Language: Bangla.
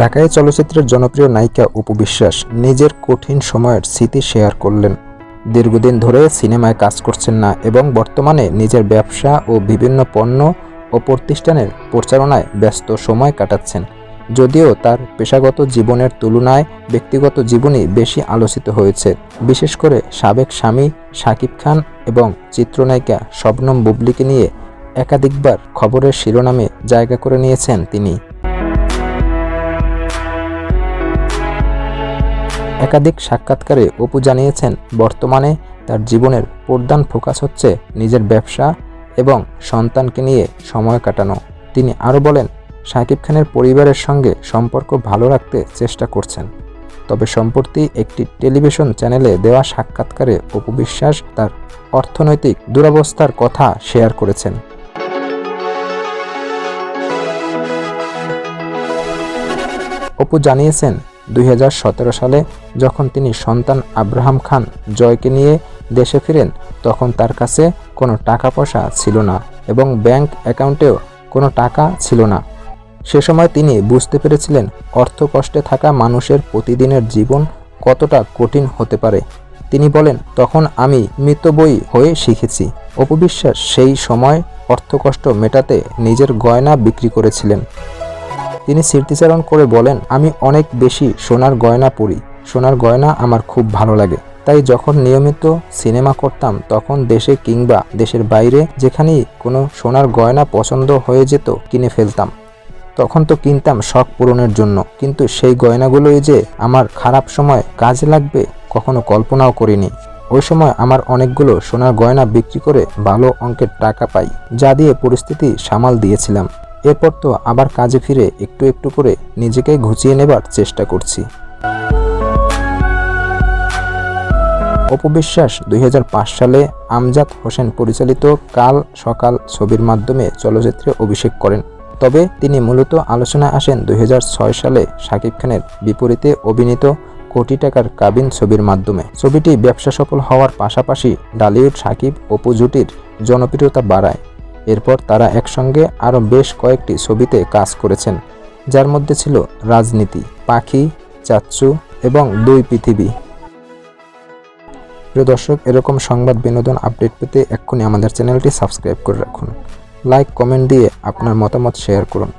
ঢাকায় চলচ্চিত্রের জনপ্রিয় নায়িকা অপু বিশ্বাস নিজের কঠিন সময়ের স্মৃতি শেয়ার করলেন। দীর্ঘদিন ধরে সিনেমায় কাজ করছেন না এবং বর্তমানে নিজের ব্যবসা ও বিভিন্ন পণ্য ও প্রতিষ্ঠানের প্রচারণায় ব্যস্ত সময় কাটাচ্ছেন। যদিও তার পেশাগত জীবনের তুলনায় ব্যক্তিগত জীবনই বেশি আলোচিত হয়েছে, বিশেষ করে সাবেক স্বামী শাকিব খান এবং চিত্রনায়িকা শবনম বুবলীকে নিয়ে একাধিকবার খবরের শিরোনামে জায়গা করে নিয়েছেন তিনি। একাধিক সাক্ষাৎকারে অপু জানিয়েছেন, বর্তমানে তার জীবনের প্রধান ফোকাস হচ্ছে নিজের ব্যবসা এবং সন্তানকে নিয়ে সময় কাটানো। তিনি আরও বলেন, শাকিব খানের পরিবারের সঙ্গে সম্পর্ক ভালো রাখতে চেষ্টা করছেন। তবে সম্প্রতি একটি টেলিভিশন চ্যানেলে দেওয়া সাক্ষাৎকারে অপু বিশ্বাস তার অর্থনৈতিক দুরবস্থার কথা শেয়ার করেছেন। অপু জানিয়েছেন, 2017 সালে যখন তিনি সন্তান আব্রাহাম খান জয়কে নিয়ে দেশে ফিরেন, তখন তার কাছে কোনো টাকা পয়সা ছিল না এবং ব্যাংক অ্যাকাউন্টেও কোনো টাকা ছিল না। সে সময় তিনি বুঝতে পেরেছিলেন অর্থ কষ্টে থাকা মানুষের প্রতিদিনের জীবন কতটা কঠিন হতে পারে। তিনি বলেন, তখন আমি মিতব্যয়ী হয়ে শিখেছি। অপু বিশ্বাস সেই সময় অর্থকষ্ট মেটাতে নিজের গয়না বিক্রি করেছিলেন। তিনি স্মৃতিচারণ করে বলেন, আমি অনেক বেশি সোনার গয়না পরি। সোনার গয়না আমার খুব ভালো লাগে। তাই যখন নিয়মিত সিনেমা করতাম তখন দেশে কিংবা দেশের বাইরে যেখানেই কোনো সোনার গয়না পছন্দ হয়ে যেত কিনে ফেলতাম। তখন তো কিনতাম শখ পূরণের জন্য, কিন্তু সেই গয়নাগুলোই যে আমার খারাপ সময় কাজে লাগবে কখনো কল্পনাও করিনি। ওই সময় আমার অনেকগুলো সোনার গয়না বিক্রি করে ভালো অঙ্কের টাকা পাই, যা দিয়ে পরিস্থিতি সামাল দিয়েছিলাম। এরপর তো আবার কাজে ফিরে একটু একটু করে নিজেকে ঘুচিয়ে নেবার চেষ্টা করছি। অপু বিশ্বাস 2005 সালে আমজাদ হোসেন পরিচালিত কাল সকাল ছবির মাধ্যমে চলচ্চিত্রে অভিষেক করেন। তবে তিনি মূলত আলোচনায় আসেন 2006 সালে শাকিব খানের বিপরীতে অভিনীত কোটি টাকার কাবিন ছবির মাধ্যমে। ছবিটি ব্যবসা সফল হওয়ার পাশাপাশি ঢালিউড শাকিব অপু জুটির জনপ্রিয়তা বাড়ায়। এরপর তারা একসঙ্গে আরও বেশ কয়েকটি ছবিতে কাজ করেছেন, যার মধ্যে ছিল রাজনীতি, পাখি, চাচ্চু এবং দুই পৃথিবী। প্রিয় দর্শক, এরকম সংবাদ বিনোদন আপডেট পেতে এক্ষুনি আমাদের চ্যানেলটি সাবস্ক্রাইব করে রাখুন। লাইক কমেন্ট দিয়ে আপনার মতামত শেয়ার করুন।